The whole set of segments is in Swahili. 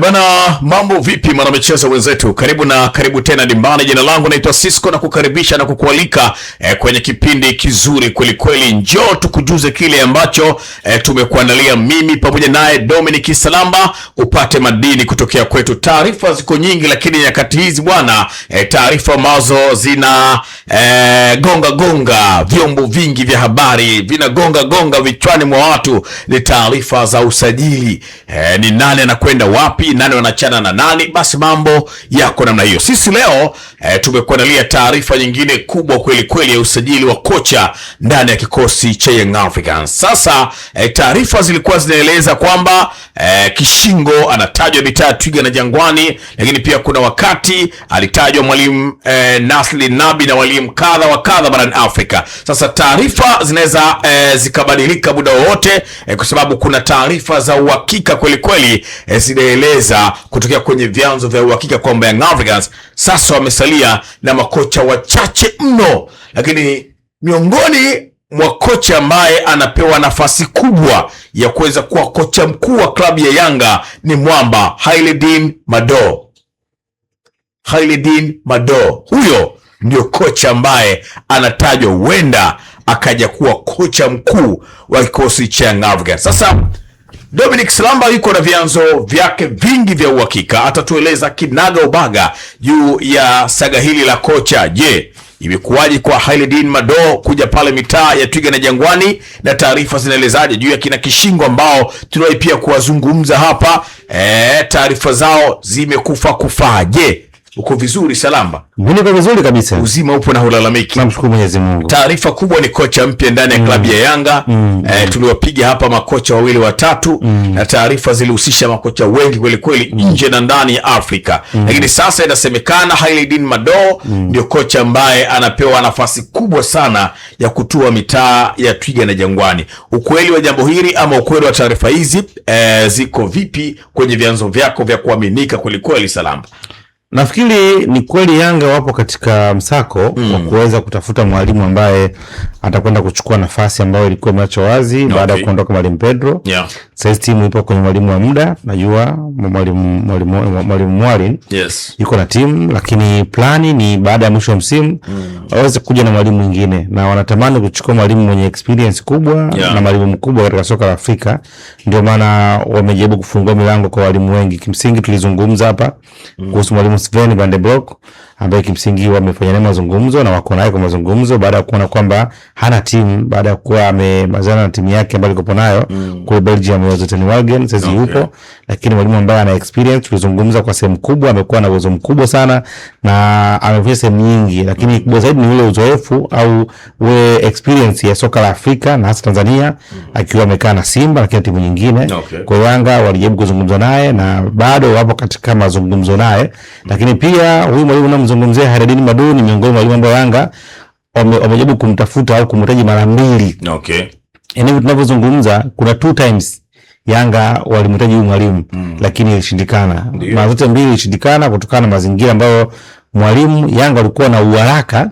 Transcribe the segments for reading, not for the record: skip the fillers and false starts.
Bana, mambo vipi mwanamichezo wenzetu? Karibu tena dimbani. Jina langu naitwa Cisco na kukaribisha na kukualika kwenye kipindi kizuri kweli kweli. Njoo tukujuze kile ambacho tumekuandalia mimi pamoja naye Dominic Salamba, upate madini kutokea kwetu. Taarifa ziko nyingi, lakini nyakati hizi bwana, taarifa ambazo zina gonga vyombo vingi vya habari vina gonga vichwani mwa watu ni taarifa za usajili. Ni nani anakwenda wapi, nani wanachana na nani, basi mambo yako namna hiyo. Sisi leo tumekuandalia taarifa nyingine kubwa kweli kweli ya usajili wa kocha ndani ya kikosi cha Young Africans. Sasa taarifa zilikuwa zinaeleza kwamba Kishingo anatajwa mitaa Twiga na Jangwani, lakini pia kuna wakati alitajwa mwalimu Nasli Nabi na walimu kadha wa kadha barani Afrika. Sasa taarifa zinaweza zikabadilika muda wowote, kwa sababu kuna taarifa za uhakika kweli kweli zinaeleza kutokea kwenye vyanzo vya uhakika kwamba Young Africans sasa wamesalia na makocha wachache mno, lakini miongoni mwa kocha ambaye anapewa nafasi kubwa ya kuweza kuwa kocha mkuu wa klabu ya Yanga ni mwamba Hailedin Mado. Huyo ndio kocha ambaye anatajwa huenda akaja kuwa kocha mkuu wa kikosi cha Young Africans. Sasa Dominic Salamba yuko na vyanzo vyake vingi vya uhakika, atatueleza kinaga ubaga juu ya saga hili la kocha. Je, imekuwaje kwa Hailedin Mado kuja pale mitaa ya Twiga na Jangwani, na taarifa zinaelezaje juu ya kina Kishingo ambao tunawahi pia kuwazungumza hapa? Taarifa zao zimekufa kufaje? Uko vizuri Salamba? Mimi niko vizuri kabisa. Uzima upo na hulalamiki? Namshukuru Mwenyezi Mungu. Taarifa kubwa ni kocha mpya ndani ya klabu ya Yanga. Tuliwapiga hapa makocha wawili watatu, na taarifa zilihusisha makocha wengi kweli kweli nje na ndani ya Afrika. Lakini sasa inasemekana Hailedin Mado ndio kocha ambaye anapewa nafasi kubwa sana ya kutua mitaa ya Twiga na Jangwani. Ukweli wa jambo hili ama ukweli wa taarifa hizi ziko vipi kwenye vyanzo vyako vya kuaminika kweli kweli Salamba? Nafikiri ni kweli Yanga wapo katika msako wa kuweza kutafuta mwalimu ambaye atakwenda kuchukua nafasi ambayo ilikuwa imeachwa wazi baada ya kuondoka mwalimu Pedro. Sasa timu ipo kwenye mwalimu wa muda, najua mwalimu Mwalimu yuko na timu, lakini plani ni baada ya mwisho wa msimu waweze kuja na mwalimu mwingine, na wanatamani kuchukua mwalimu mwenye experience kubwa na mwalimu mkubwa katika soka la Afrika. Ndio maana wamejaribu kufungua milango kwa walimu wengi. Kimsingi tulizungumza hapa kuhusu mwalimu Sven van der Broek ambaye kimsingi wamefanya naye mazungumzo na wako naye kwa mazungumzo baada ya kuona kwamba hana timu, baada ya kuwa amemazana na timu yake ambayo iko nayo kwa Belgium ya Zoten Wagen. Sasa yupo, lakini mwalimu ambaye ana experience, tulizungumza kwa sehemu kubwa, amekuwa na uwezo mkubwa sana na amefanya sehemu nyingi, lakini kubwa zaidi ni ule uzoefu au ule experience ya soka la Afrika na hasa Tanzania, akiwa amekaa na Simba lakini timu nyingine. Kwa Yanga walijaribu kuzungumza naye na bado wapo katika mazungumzo naye, lakini pia huyu mwalimu namzungumzia Hailedin Mado ni miongoni mwa walimu ambao Yanga wamejaribu kumtafuta au kumtaji mara mbili. Yaani tunavyozungumza kuna 2 times Yanga walimtaji huyu mwalimu, lakini ilishindikana. Mara zote mbili ilishindikana kutokana na mazingira ambayo mwalimu Yanga walikuwa na uharaka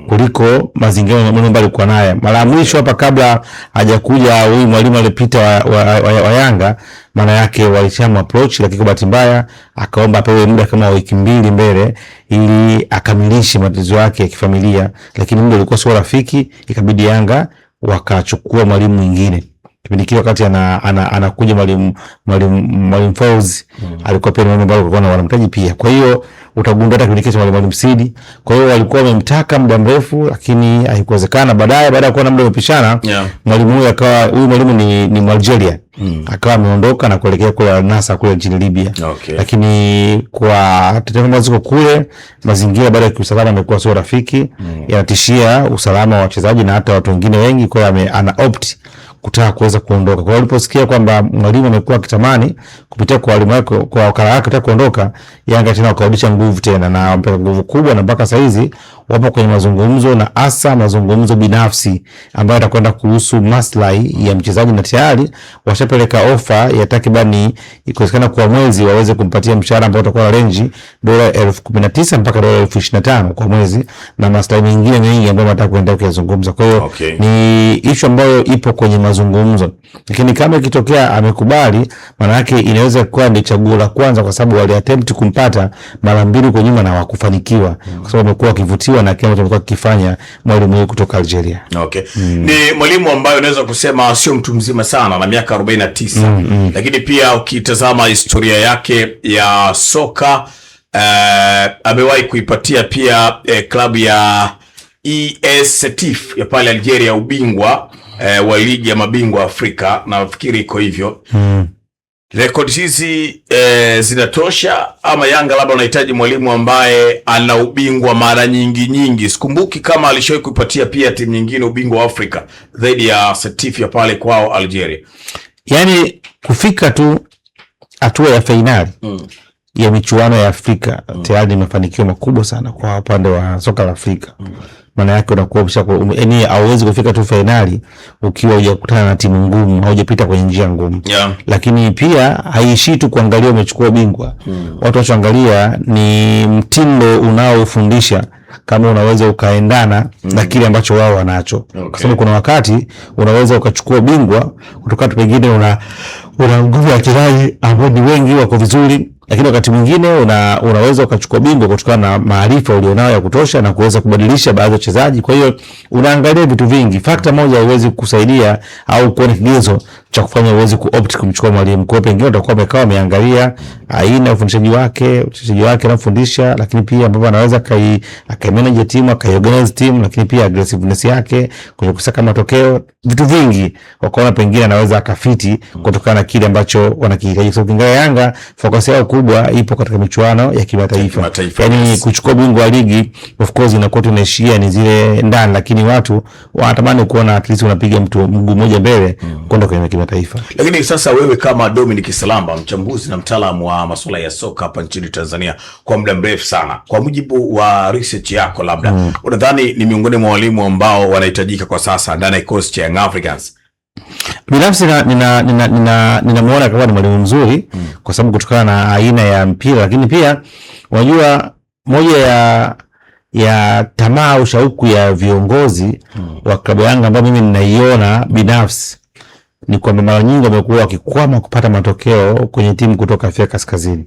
kuliko mazingira ambayo alikuwa naye. Mara ya mwisho hapa kabla hajakuja huyu mwalimu aliyepita wa Yanga, maana yake walishamu approach, lakini kwa bahati mbaya akaomba apewe muda kama wiki 2 mbele ili akamilishe matatizo yake ya kifamilia, lakini muda ulikuwa sio rafiki, ikabidi Yanga wakachukua mwalimu mwingine. Kipindi kile wakati anakuja mwalimu Fauzi alikuwa pia mwalimu ambao alikuwa wanamtaji pia. Kwa hiyo utagundua hata kipindi kile mwalimu Sidi. Kwa hiyo walikuwa wamemtaka muda mrefu, lakini haikuwezekana. Baada ya kuwa na muda umepishana, mwalimu huyu akawa, huyu mwalimu ni Mwalgeria, akawa ameondoka na kuelekea kule Al Nassr kule nchini Libya. Lakini kwa tetema ziko kule, mazingira baada ya kiusalama yamekuwa sio rafiki, yanatishia usalama wa wachezaji na hata watu wengine wengi. Kwa hiyo ana opt kutaka kuweza kuondoka. Kwa hiyo waliposikia kwamba mwalimu amekuwa akitamani kupitia kwa walimu wake, kwa wakala wake kutaka kuondoka, Yanga tena wakarudisha nguvu tena na wamepata nguvu kubwa, na mpaka sasa hizi wapo kwenye mazungumzo, na hasa mazungumzo binafsi ambayo yatakwenda kuhusu maslahi ya mchezaji, na tayari washapeleka ofa ya takribani ikosekana kwa mwezi waweze kumpatia mshahara ambao utakuwa na range $19,000 mpaka $25,000 kwa mwezi, na maslahi mengine mengi ambayo wanataka kuendelea kuzungumza. Kwa hiyo ni issue ambayo ipo kwenye mazungumzo. Lakini kama ikitokea amekubali, maana yake inaweza kuwa ndio chaguo la kwanza, kwa sababu wali attempt kumpata mara mbili kwa nyuma na hawakufanikiwa, kwa sababu wamekuwa wakivutiwa na kile ambacho amekuwa akifanya mwalimu huyu kutoka Algeria. Okay. Ni mwalimu ambaye unaweza kusema sio mtu mzima sana na miaka 49. Lakini pia ukitazama historia yake ya soka, amewahi kuipatia pia klabu ya ES Setif ya pale Algeria ubingwa wa ligi ya mabingwa Afrika, na nafikiri iko hivyo. Rekodi hizi zinatosha, ama Yanga labda unahitaji mwalimu ambaye ana ubingwa mara nyingi? Sikumbuki kama alishawahi kuipatia pia timu nyingine ubingwa wa Afrika zaidi ya Setif ya pale kwao Algeria. Yani kufika tu hatua ya fainali ya michuano ya Afrika tayari ni mafanikio makubwa sana kwa upande wa soka la Afrika. Maana yake unakuwa yani hauwezi kufika tu fainali ukiwa hujakutana na timu ngumu, haujapita kwenye njia ngumu. Lakini pia haishi tu kuangalia umechukua ubingwa. Watu wachoangalia ni mtindo unaofundisha, kama unaweza ukaendana na kile ambacho wao wanacho. Kwa sababu kuna wakati unaweza ukachukua ubingwa kutokana pengine una nguvu ya wachezaji ambao ni wengi wako vizuri, lakini wakati mwingine unaweza ukachukua bingwa kutokana na maarifa ulionao ya kutosha na kuweza kubadilisha baadhi ya wachezaji. Kwa hiyo unaangalia vitu vingi. Factor moja haiwezi kusaidia au kuona kigezo cha kufanya uweze kuopt kumchukua mwalimu. Kwa pengine utakuwa umekaa umeangalia aina ya ufundishaji wake, anafundisha, lakini pia ambapo anaweza manage timu, organize timu, lakini pia aggressiveness yake kwenye kusaka matokeo, vitu vingi wakaona pengine anaweza akafiti kutokana na kile ambacho wanakihitaji. So kinga Yanga focus yao kubwa ipo katika michuano ya kimataifa. Yani kuchukua bingwa wa ligi of course inakuwa tunaishia ni zile ndani, lakini watu wanatamani kuona at least unapiga mtu mguu mmoja mbele kwenda kwenye kimataifa. Lakini sasa wewe kama Dominic Salamba, mchambuzi na mtaalamu wa masuala ya soka hapa nchini Tanzania kwa muda mrefu sana, kwa mujibu wa research yako, labda unadhani ni miongoni mwa walimu ambao wanahitajika kwa sasa ndani ya kikosi cha Young Africans? Binafsi ninamuona kama ni mwalimu mzuri kwa sababu kutokana na aina ya mpira, lakini pia unajua moja ya tamaa au shauku ya viongozi wa klabu Yanga ambao mimi ninaiona binafsi ni kwamba mara nyingi wamekuwa wakikwama kupata matokeo kwenye timu kutoka Afrika Kaskazini.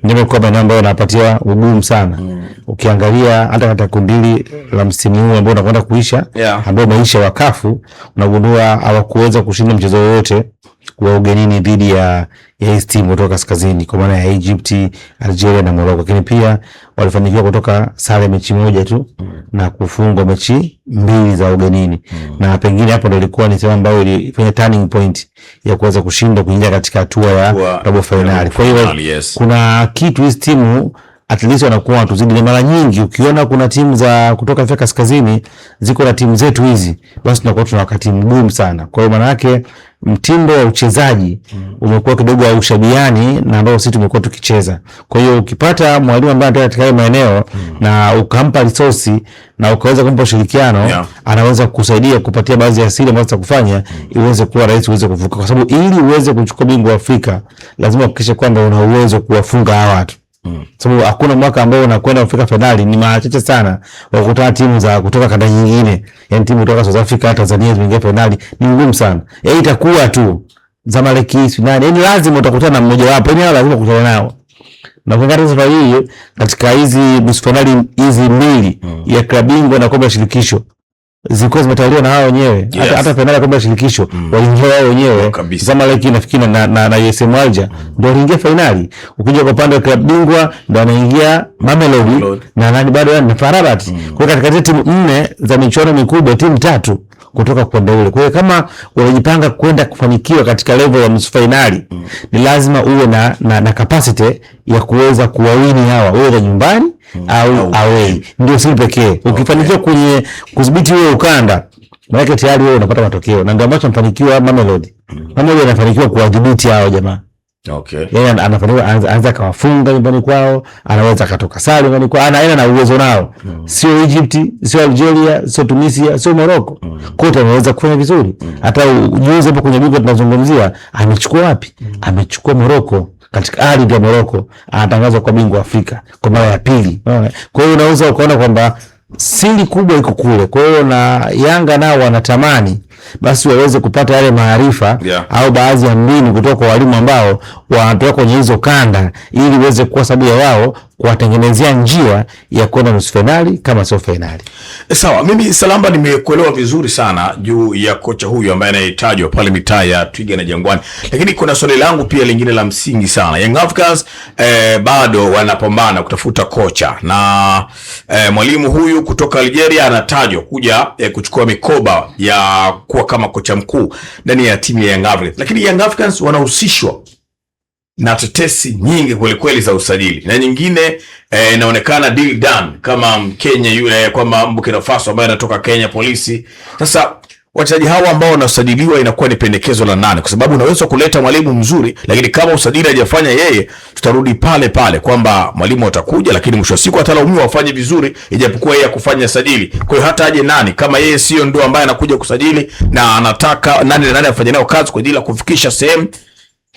Ndio kwa maana ambayo wanapatia ugumu sana. Ukiangalia hata katika kundi la msimu huu ambao unakwenda kuisha, ambao maisha wa CAF, unagundua hawakuweza kushinda mchezo wote wa ugenini dhidi ya hizi timu kutoka kaskazini, kwa maana ya Egypt, Algeria na Morocco. Lakini pia walifanikiwa kutoka sare mechi moja tu na kufungwa mechi 2 za ugenini. Na pengine hapo ndio ilikuwa ni sehemu ambayo ilifanya turning point ya kuweza kushinda kuingia katika hatua ya robo finali. Kwa hiyo kuna kitu hizi timu at least wanakuwa watuzidi. Mara nyingi ukiona kuna timu za kutoka Afrika Kaskazini ziko na timu zetu hizi, basi tunakuwa tuna wakati mgumu sana. Kwa hiyo maana yake mtindo wa uchezaji umekuwa kidogo au ushabiani na ambao sisi tumekuwa tukicheza. Kwa hiyo ukipata mwalimu ambaye anataka katika maeneo na ukampa resource na ukaweza kumpa ushirikiano, anaweza kusaidia kupatia baadhi ya siri ambazo kufanya iweze kuwa rahisi uweze kuvuka, kwa sababu ili uweze kuchukua bingwa wa Afrika lazima uhakikishe kwamba una uwezo kuwafunga hawa watu. Sababu hakuna mwaka ambao unakwenda kufika finali, ni mara chache sana wakutana timu za kutoka kanda nyingine. Yaani timu kutoka South Africa, Tanzania ziingia finali ni ngumu sana. Yaani itakuwa tu Zamalek finali. Yaani lazima utakutana na mmoja wapo, yaani lazima ukutane nao. Na kuangalia safari hii katika hizi nusu finali hizi mbili ya klabu bingwa na kombe la shirikisho zilikuwa zimetawaliwa na hao wenyewe. Hata finali kombe la shirikisho waliingia wao wenyewe. Zamalek nafikiri na USM Alger ndio waliingia finali. Ukija kwa upande wa klabu bingwa ndio anaingia Mamelodi na nani bado na FAR Rabat. Kwa katika timu 4 za michuano mikubwa, timu 3 kutoka kwa ule. Kwa hiyo kama unajipanga kwenda kufanikiwa katika level ya nusu finali, ni lazima uwe na capacity ya kuweza kuwawini hawa, uwe nyumbani au away. Ndio siri pekee. Ukifanikiwa kwenye kudhibiti huo ukanda, maana tayari wewe unapata matokeo. Na ndio ambacho mfanikiwa Mamelodi. Mamelodi anafanikiwa kuwadhibiti hao jamaa. Yeye anafanikiwa anza kawafunga nyumbani kwao, anaweza katoka sare nyumbani kwao, anaenda na uwezo nao. Sio Egypt, sio Algeria, sio Tunisia, sio Morocco. Kote anaweza kufanya vizuri. Hata juzi hapo kwenye bingwa tunazungumzia, amechukua wapi? Amechukua Morocco. Katika ardhi ya Morocco anatangazwa kwa bingwa Afrika kwa mara ya pili. Kwa hiyo unaweza ukaona kwamba siri kubwa iko kule. Kwa hiyo na Yanga nao wanatamani basi waweze kupata yale maarifa au baadhi ya mbinu kutoka kwa walimu ambao wanatoka kwenye hizo kanda, ili iweze kuwa sababu ya wao kuwatengenezea njia ya kwenda nusu finali kama sio finali. Sawa, mimi Salamba nimekuelewa vizuri sana juu ya kocha huyu ambaye anayetajwa pale mitaa ya Twiga na Jangwani. Lakini kuna swali langu pia lingine la msingi sana. Young Africans bado wanapambana kutafuta kocha, na mwalimu huyu kutoka Algeria anatajwa kuja kuchukua mikoba ya kuwa kama kocha mkuu ndani ya timu ya Young Africans. Lakini Young Africans wanahusishwa na tetesi nyingi kweli kweli za usajili, na nyingine inaonekana deal done kama Mkenya yule, kwamba Burkina Faso ambaye anatoka Kenya polisi. Sasa wachezaji hawa ambao wanasajiliwa inakuwa ni pendekezo la nani? Kwa sababu unaweza kuleta mwalimu mzuri, lakini kama usajili hajafanya yeye, tutarudi pale pale kwamba mwalimu atakuja, lakini mwisho wa siku atalaumiwa afanye vizuri, ijapokuwa yeye akufanya sajili. Kwa hiyo hata aje nani kama yeye sio ndo ambaye anakuja kusajili na anataka nani afanye nao kazi kwa ajili ya kufikisha sehemu,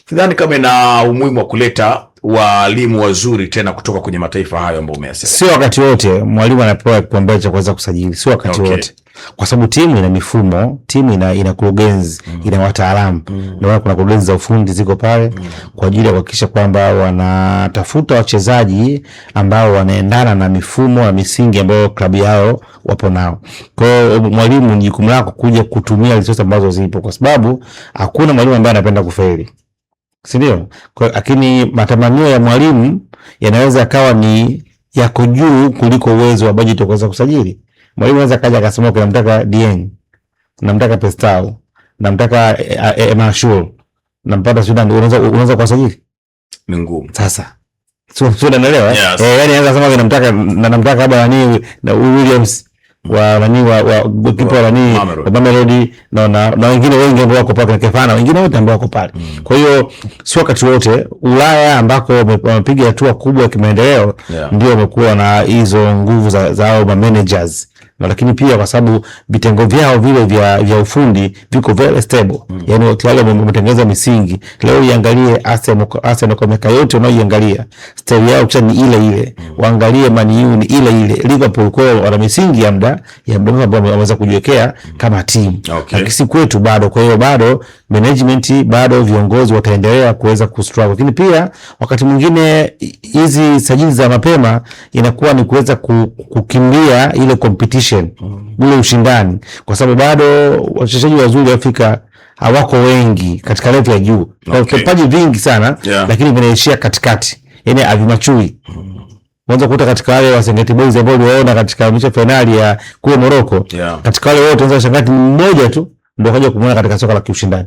sidhani kama ina umuhimu wa kuleta walimu wazuri tena kutoka kwenye mataifa hayo ambayo umeyasema. Sio wakati wote mwalimu anapewa kipaumbele cha kuweza kusajili, sio wakati wote. Kwa sababu timu ina mifumo, timu ina kurugenzi, ina wataalamu. Ndio kuna kurugenzi za ufundi ziko pale kwa ajili ya kuhakikisha kwamba wanatafuta wachezaji ambao wanaendana na mifumo na misingi ambayo klabu yao wapo nao. Kwa hiyo mwalimu ni jukumu lako kuja kutumia resources ambazo zipo, kwa sababu hakuna mwalimu ambaye anapenda kufeli. Si ndio? Lakini matamanio ya mwalimu yanaweza kawa ni yako juu kuliko uwezo wa bajeti kuweza kusajili. Mwalimu anaweza kaja akasema kwa namtaka Dieng, namtaka Pestao, namtaka Emashur, nampata Sudan, unaweza kusajili? Ni ngumu. Sasa sio unaelewa? Yani anaweza kusema namtaka labda na Williams wa kipa wa Mamelodi na wengine wengi ambao wako pale, Kefana, wengine wote ambao wako pale. Kwa hiyo sio wakati wote. Ulaya ambako wamepiga hatua kubwa ya kimaendeleo ndio wamekuwa na hizo nguvu za managers, lakini pia kwa sababu vitengo vyao vile vya ufundi viko very stable. Yani wale wametengeneza misingi. Leo iangalie Arsenal kwa miaka yote unaoiangalia, style yao kisha ni ile ile. Waangalie Man U ni ile ile. Liverpool kwa wana misingi ya muda ambao wameweza kujiwekea kama timu. Lakini si kwetu bado. Kwa hiyo bado management, bado viongozi wataendelea kuweza kustruggle. Lakini pia wakati mwingine hizi sajili za mapema inakuwa ni kuweza kukimbia ile competition, ule ushindani, kwa sababu bado wachezaji wazuri Afrika hawako wengi katika level ya juu. Kwa vipaji vingi sana lakini vinaishia katikati, yani havimachui. Mwanzo kukuta katika wale wa Serengeti Boys ambao waliona katika mechi finali ya kule Morocco, katika wale wote unaweza shangaa mmoja tu ndio kaja kumuona katika soka la kiushindani.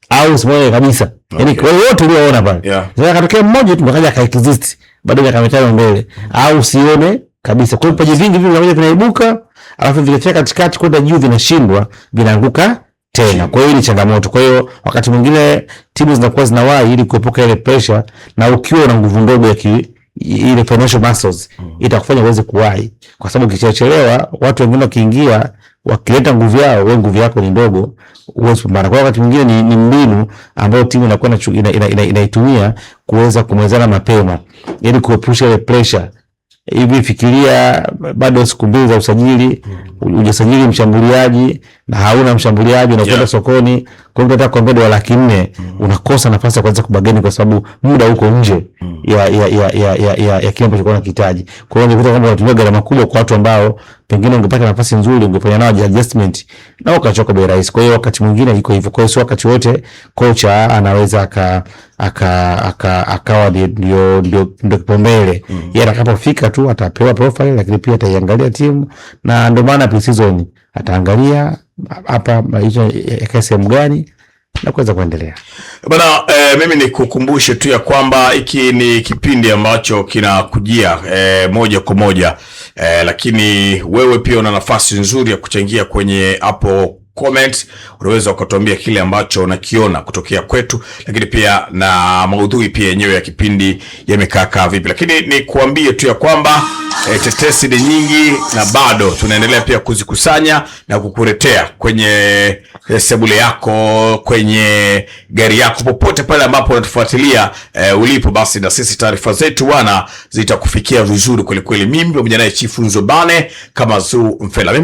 Au usimwone kabisa. Yani wale wote uliona pale. Sasa katokea mmoja tu kaja akaexist baada ya kametano mbele. Au usione kabisa. Kwa hiyo vipaji vingi vile vinaibuka, alafu vikifika katikati kwenda juu vinashindwa, vinaanguka tena. Kwa hiyo ni changamoto. Kwa hiyo wakati mwingine timu zinakuwa zinawahi ili kuepuka ile pressure, na ukiwa na nguvu ndogo ya ile financial muscles itakufanya uweze kuwahi, kwa sababu ukichelewa watu wengine wakiingia wakileta nguvu yao, wewe nguvu yako ni ndogo, uweze kupambana. Kwa wakati mwingine ni mbinu ambayo timu inakuwa inaitumia kuweza kumwezana mapema ili kuepusha ile pressure. Hivi fikiria bado siku mbili za usajili, ujasajili mshambuliaji na hauna mshambuliaji, unakwenda sokoni kwa mtu ataka kuomba dola 400, unakosa nafasi ya kuanza kubageni kwa sababu muda uko nje ya kile ambacho unahitaji. Kwa hiyo ungekuta kwamba unatumia gharama kubwa kwa watu ambao pengine ungepata nafasi nzuri, ungefanya nao adjustment na ukachoka bei rahisi. Kwa hiyo wakati mwingine iko hivyo. Kwa hiyo sio wakati wote kocha anaweza akawa ndio kipaumbele. Yeye atakapofika tu atapewa profile, lakini pia ataiangalia timu, na ndio maana pre-season ataangalia hapa hizo ya sehemu gani na kuweza kuendelea. Bana, mimi nikukumbushe tu ya kwamba hiki ni kipindi ambacho kinakujia moja kwa moja, lakini wewe pia una nafasi nzuri ya kuchangia kwenye hapo comment. Unaweza ukatuambia kile ambacho unakiona kutokea kwetu, lakini pia na maudhui pia yenyewe ya kipindi yamekaa vipi. Lakini ni kuambie tu ya kwamba tetesi ni nyingi na bado tunaendelea pia kuzikusanya na kukuletea kwenye sebule yako, kwenye gari yako, popote pale ambapo unatufuatilia ulipo. Basi na sisi taarifa zetu wana zitakufikia vizuri kweli kweli. Mimi pamoja naye Chifu Nzobane kama Zuu Mfela.